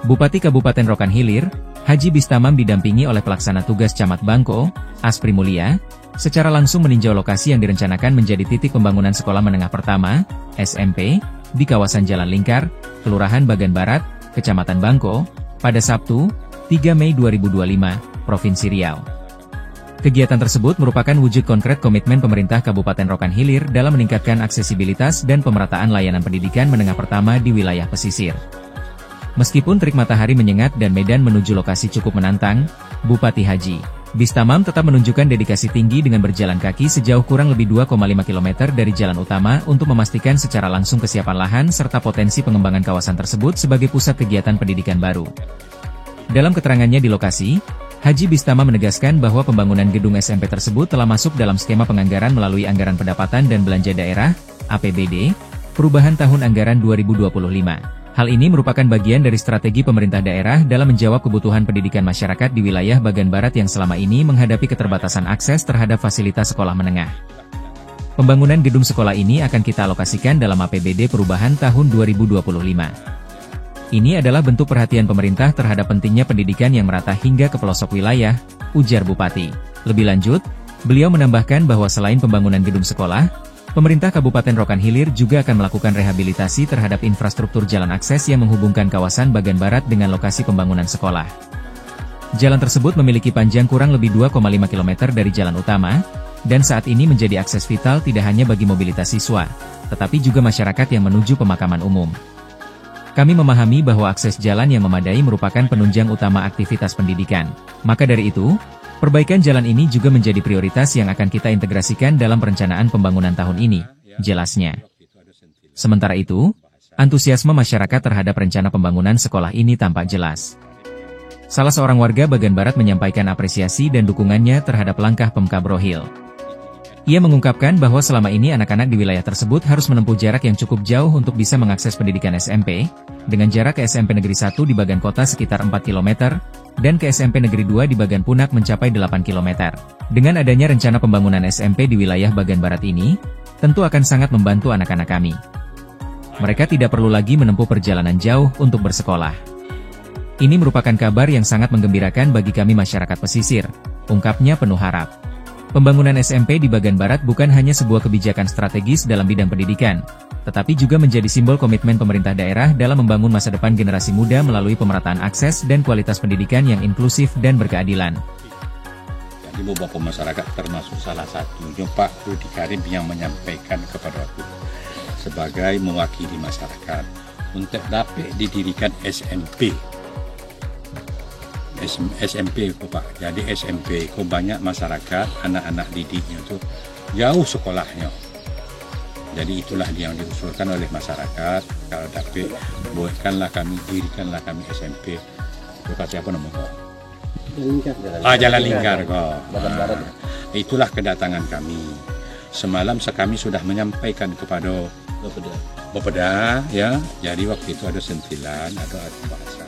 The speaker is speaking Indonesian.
Bupati Kabupaten Rokan Hilir, Haji Bistamam didampingi oleh pelaksana tugas Camat Bangko, Aspri Mulia, secara langsung meninjau lokasi yang direncanakan menjadi titik pembangunan sekolah menengah pertama, SMP, di kawasan Jalan Lingkar, Kelurahan Bagan Barat, Kecamatan Bangko, pada Sabtu, 3 Mei 2025, Provinsi Riau. Kegiatan tersebut merupakan wujud konkret komitmen pemerintah Kabupaten Rokan Hilir dalam meningkatkan aksesibilitas dan pemerataan layanan pendidikan menengah pertama di wilayah pesisir. Meskipun terik matahari menyengat dan medan menuju lokasi cukup menantang, Bupati Haji Bistamam tetap menunjukkan dedikasi tinggi dengan berjalan kaki sejauh kurang lebih 2,5 km dari jalan utama untuk memastikan secara langsung kesiapan lahan serta potensi pengembangan kawasan tersebut sebagai pusat kegiatan pendidikan baru. Dalam keterangannya di lokasi, Haji Bistamam menegaskan bahwa pembangunan gedung SMP tersebut telah masuk dalam skema penganggaran melalui Anggaran Pendapatan dan Belanja Daerah, APBD, perubahan tahun anggaran 2025. Hal ini merupakan bagian dari strategi pemerintah daerah dalam menjawab kebutuhan pendidikan masyarakat di wilayah Bagan Barat yang selama ini menghadapi keterbatasan akses terhadap fasilitas sekolah menengah. Pembangunan gedung sekolah ini akan kita alokasikan dalam APBD perubahan tahun 2025. Ini adalah bentuk perhatian pemerintah terhadap pentingnya pendidikan yang merata hingga ke pelosok wilayah, ujar Bupati. Lebih lanjut, beliau menambahkan bahwa selain pembangunan gedung sekolah, pemerintah Kabupaten Rokan Hilir juga akan melakukan rehabilitasi terhadap infrastruktur jalan akses yang menghubungkan kawasan Bagan Barat dengan lokasi pembangunan sekolah. Jalan tersebut memiliki panjang kurang lebih 2,5 km dari jalan utama, dan saat ini menjadi akses vital tidak hanya bagi mobilitas siswa, tetapi juga masyarakat yang menuju pemakaman umum. Kami memahami bahwa akses jalan yang memadai merupakan penunjang utama aktivitas pendidikan. Maka dari itu, perbaikan jalan ini juga menjadi prioritas yang akan kita integrasikan dalam perencanaan pembangunan tahun ini, jelasnya. Sementara itu, antusiasme masyarakat terhadap rencana pembangunan sekolah ini tampak jelas. Salah seorang warga Bagan Barat menyampaikan apresiasi dan dukungannya terhadap langkah Pemkab Rohil. Ia mengungkapkan bahwa selama ini anak-anak di wilayah tersebut harus menempuh jarak yang cukup jauh untuk bisa mengakses pendidikan SMP, dengan jarak ke SMP Negeri 1 di Bagan Kota sekitar 4 km, dan ke SMP Negeri 2 di Bagan Punak mencapai 8 km. Dengan adanya rencana pembangunan SMP di wilayah Bagan Barat ini, tentu akan sangat membantu anak-anak kami. Mereka tidak perlu lagi menempuh perjalanan jauh untuk bersekolah. Ini merupakan kabar yang sangat menggembirakan bagi kami masyarakat pesisir, ungkapnya penuh harap. Pembangunan SMP di Bagan Barat bukan hanya sebuah kebijakan strategis dalam bidang pendidikan, tetapi juga menjadi simbol komitmen pemerintah daerah dalam membangun masa depan generasi muda melalui pemerataan akses dan kualitas pendidikan yang inklusif dan berkeadilan. Jadi beberapa masyarakat termasuk salah satunya Pak Rudi Karim yang menyampaikan kepada aku sebagai mewakili masyarakat untuk dapat didirikan SMP. SMP Pak. Jadi SMP kok banyak masyarakat anak-anak didiknya itu jauh sekolahnya. Jadi itulah yang diusulkan oleh masyarakat kalau dapat buatkanlah kami dirikanlah kami SMP. Lokasi apa namanya? Jalan Lingkar kok. Itulah kedatangan kami. Semalam kami sudah menyampaikan kepada Bapeda ya. Jadi waktu itu ada sentilan, ada bahasa